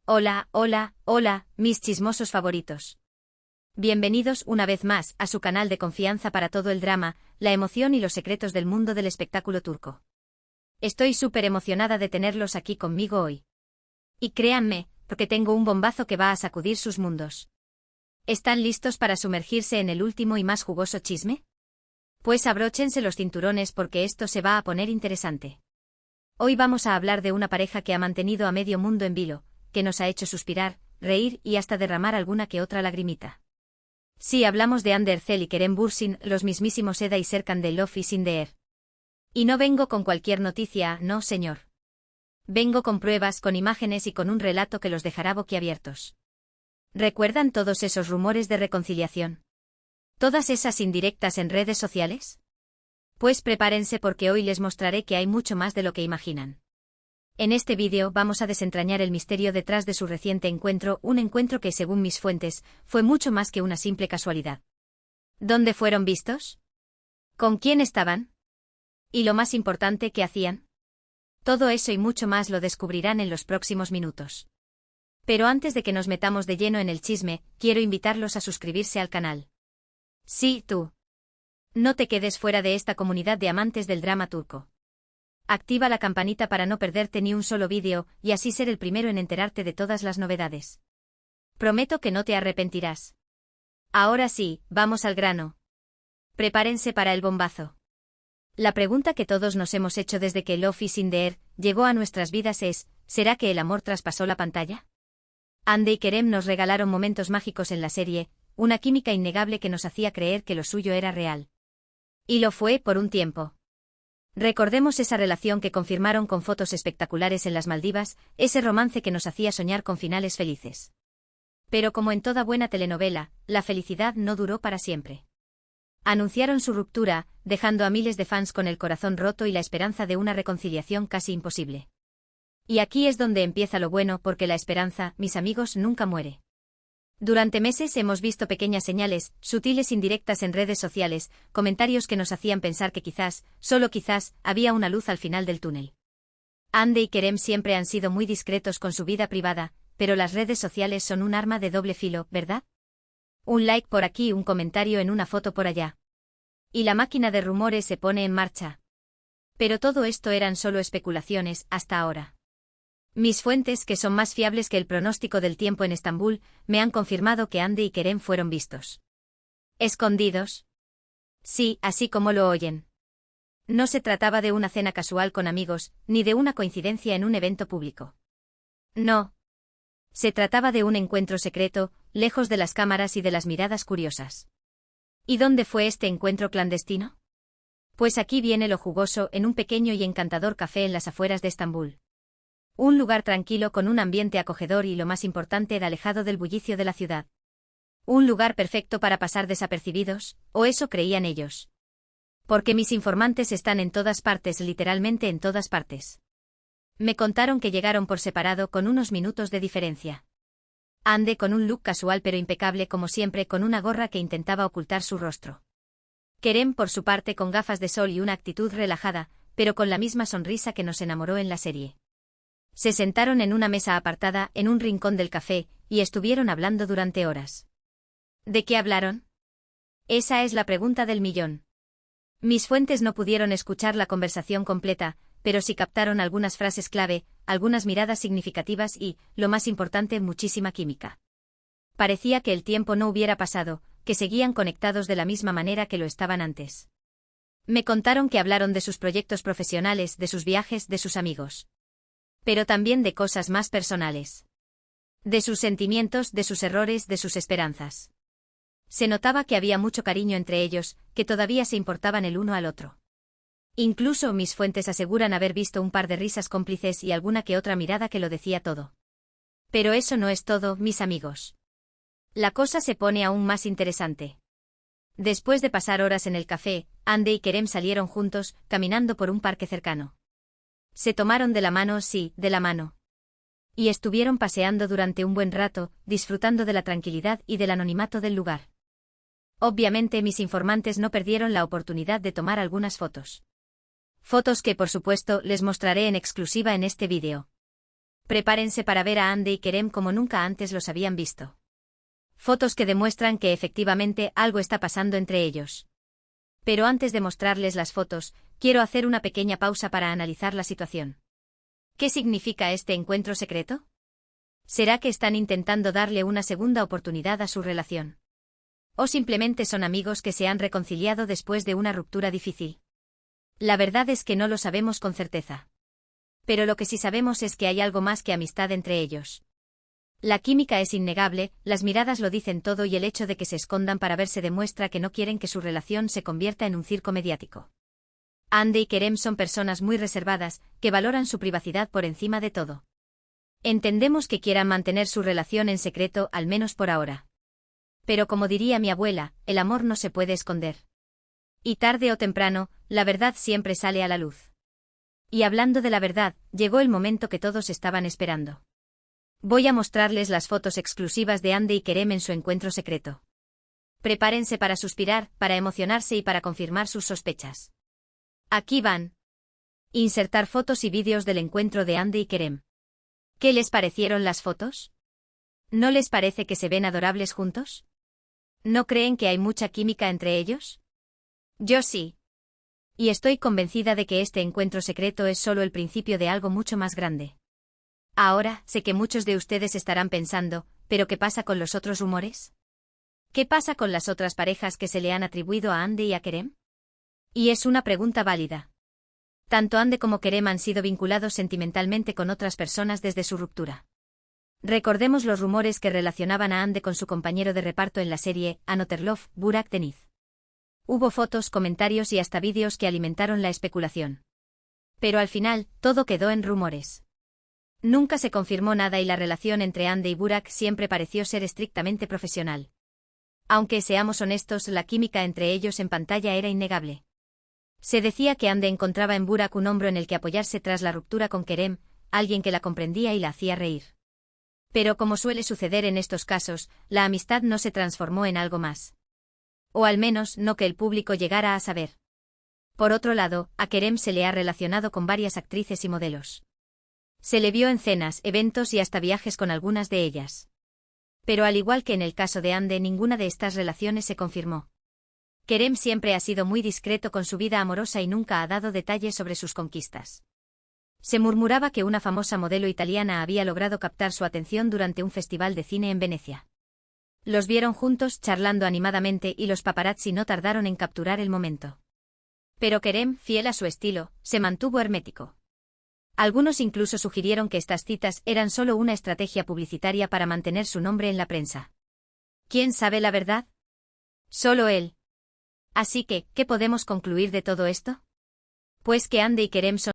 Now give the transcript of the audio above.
Hola, hola, hola, mis chismosos favoritos. Bienvenidos una vez más a su canal de confianza para todo el drama, la emoción y los secretos del mundo del espectáculo turco. Estoy súper emocionada de tenerlos aquí conmigo hoy. Y créanme, porque tengo un bombazo que va a sacudir sus mundos. ¿Están listos para sumergirse en el último y más jugoso chisme? Pues abróchense los cinturones porque esto se va a poner interesante. Hoy vamos a hablar de una pareja que ha mantenido a medio mundo en vilo, que nos ha hecho suspirar, reír y hasta derramar alguna que otra lagrimita. Sí, hablamos de Hande Erçel y Kerem Bürsin, los mismísimos Eda y Serkan de Love is in the Air. Y no vengo con cualquier noticia, no señor. Vengo con pruebas, con imágenes y con un relato que los dejará boquiabiertos. ¿Recuerdan todos esos rumores de reconciliación? ¿Todas esas indirectas en redes sociales? Pues prepárense porque hoy les mostraré que hay mucho más de lo que imaginan. En este vídeo vamos a desentrañar el misterio detrás de su reciente encuentro, un encuentro que, según mis fuentes, fue mucho más que una simple casualidad. ¿Dónde fueron vistos? ¿Con quién estaban? Y lo más importante, ¿qué hacían? Todo eso y mucho más lo descubrirán en los próximos minutos. Pero antes de que nos metamos de lleno en el chisme, quiero invitarlos a suscribirse al canal. Sí, tú. No te quedes fuera de esta comunidad de amantes del drama turco. Activa la campanita para no perderte ni un solo vídeo y así ser el primero en enterarte de todas las novedades. Prometo que no te arrepentirás. Ahora sí, vamos al grano. Prepárense para el bombazo. La pregunta que todos nos hemos hecho desde que Love is in the Air llegó a nuestras vidas es, ¿será que el amor traspasó la pantalla? Hande y Kerem nos regalaron momentos mágicos en la serie, una química innegable que nos hacía creer que lo suyo era real. Y lo fue por un tiempo. Recordemos esa relación que confirmaron con fotos espectaculares en las Maldivas, ese romance que nos hacía soñar con finales felices. Pero como en toda buena telenovela, la felicidad no duró para siempre. Anunciaron su ruptura, dejando a miles de fans con el corazón roto y la esperanza de una reconciliación casi imposible. Y aquí es donde empieza lo bueno porque la esperanza, mis amigos, nunca muere. Durante meses hemos visto pequeñas señales, sutiles indirectas en redes sociales, comentarios que nos hacían pensar que quizás, solo quizás, había una luz al final del túnel. Hande y Kerem siempre han sido muy discretos con su vida privada, pero las redes sociales son un arma de doble filo, ¿verdad? Un like por aquí, un comentario en una foto por allá. Y la máquina de rumores se pone en marcha. Pero todo esto eran solo especulaciones, hasta ahora. Mis fuentes, que son más fiables que el pronóstico del tiempo en Estambul, me han confirmado que Hande y Kerem fueron vistos. ¿Escondidos? Sí, así como lo oyen. No se trataba de una cena casual con amigos, ni de una coincidencia en un evento público. No. Se trataba de un encuentro secreto, lejos de las cámaras y de las miradas curiosas. ¿Y dónde fue este encuentro clandestino? Pues aquí viene lo jugoso, en un pequeño y encantador café en las afueras de Estambul. Un lugar tranquilo con un ambiente acogedor y lo más importante, alejado del bullicio de la ciudad. Un lugar perfecto para pasar desapercibidos, o eso creían ellos. Porque mis informantes están en todas partes, literalmente en todas partes. Me contaron que llegaron por separado con unos minutos de diferencia. Hande con un look casual pero impecable como siempre, con una gorra que intentaba ocultar su rostro. Kerem por su parte con gafas de sol y una actitud relajada, pero con la misma sonrisa que nos enamoró en la serie. Se sentaron en una mesa apartada, en un rincón del café, y estuvieron hablando durante horas. ¿De qué hablaron? Esa es la pregunta del millón. Mis fuentes no pudieron escuchar la conversación completa, pero sí captaron algunas frases clave, algunas miradas significativas y, lo más importante, muchísima química. Parecía que el tiempo no hubiera pasado, que seguían conectados de la misma manera que lo estaban antes. Me contaron que hablaron de sus proyectos profesionales, de sus viajes, de sus amigos. Pero también de cosas más personales. De sus sentimientos, de sus errores, de sus esperanzas. Se notaba que había mucho cariño entre ellos, que todavía se importaban el uno al otro. Incluso mis fuentes aseguran haber visto un par de risas cómplices y alguna que otra mirada que lo decía todo. Pero eso no es todo, mis amigos. La cosa se pone aún más interesante. Después de pasar horas en el café, Hande y Kerem salieron juntos, caminando por un parque cercano. Se tomaron de la mano, sí, de la mano. Y estuvieron paseando durante un buen rato, disfrutando de la tranquilidad y del anonimato del lugar. Obviamente mis informantes no perdieron la oportunidad de tomar algunas fotos. Fotos que por supuesto les mostraré en exclusiva en este vídeo. Prepárense para ver a Hande y Kerem como nunca antes los habían visto. Fotos que demuestran que efectivamente algo está pasando entre ellos. Pero antes de mostrarles las fotos, quiero hacer una pequeña pausa para analizar la situación. ¿Qué significa este encuentro secreto? ¿Será que están intentando darle una segunda oportunidad a su relación? ¿O simplemente son amigos que se han reconciliado después de una ruptura difícil? La verdad es que no lo sabemos con certeza. Pero lo que sí sabemos es que hay algo más que amistad entre ellos. La química es innegable, las miradas lo dicen todo y el hecho de que se escondan para verse demuestra que no quieren que su relación se convierta en un circo mediático. Hande y Kerem son personas muy reservadas, que valoran su privacidad por encima de todo. Entendemos que quieran mantener su relación en secreto, al menos por ahora. Pero como diría mi abuela, el amor no se puede esconder. Y tarde o temprano, la verdad siempre sale a la luz. Y hablando de la verdad, llegó el momento que todos estaban esperando. Voy a mostrarles las fotos exclusivas de Hande y Kerem en su encuentro secreto. Prepárense para suspirar, para emocionarse y para confirmar sus sospechas. Aquí van. Insertar fotos y vídeos del encuentro de Hande y Kerem. ¿Qué les parecieron las fotos? ¿No les parece que se ven adorables juntos? ¿No creen que hay mucha química entre ellos? Yo sí. Y estoy convencida de que este encuentro secreto es solo el principio de algo mucho más grande. Ahora, sé que muchos de ustedes estarán pensando, ¿pero qué pasa con los otros rumores? ¿Qué pasa con las otras parejas que se le han atribuido a Hande y a Kerem? Y es una pregunta válida. Tanto Hande como Kerem han sido vinculados sentimentalmente con otras personas desde su ruptura. Recordemos los rumores que relacionaban a Hande con su compañero de reparto en la serie Another Love, Burak Deniz. Hubo fotos, comentarios y hasta vídeos que alimentaron la especulación. Pero al final, todo quedó en rumores. Nunca se confirmó nada y la relación entre Hande y Burak siempre pareció ser estrictamente profesional. Aunque seamos honestos, la química entre ellos en pantalla era innegable. Se decía que Hande encontraba en Burak un hombro en el que apoyarse tras la ruptura con Kerem, alguien que la comprendía y la hacía reír. Pero como suele suceder en estos casos, la amistad no se transformó en algo más. O al menos no que el público llegara a saber. Por otro lado, a Kerem se le ha relacionado con varias actrices y modelos. Se le vio en cenas, eventos y hasta viajes con algunas de ellas. Pero al igual que en el caso de Hande, ninguna de estas relaciones se confirmó. Kerem siempre ha sido muy discreto con su vida amorosa y nunca ha dado detalles sobre sus conquistas. Se murmuraba que una famosa modelo italiana había logrado captar su atención durante un festival de cine en Venecia. Los vieron juntos charlando animadamente y los paparazzi no tardaron en capturar el momento. Pero Kerem, fiel a su estilo, se mantuvo hermético. Algunos incluso sugirieron que estas citas eran solo una estrategia publicitaria para mantener su nombre en la prensa. ¿Quién sabe la verdad? Solo él. Así que, ¿qué podemos concluir de todo esto? Pues que Hande y Kerem son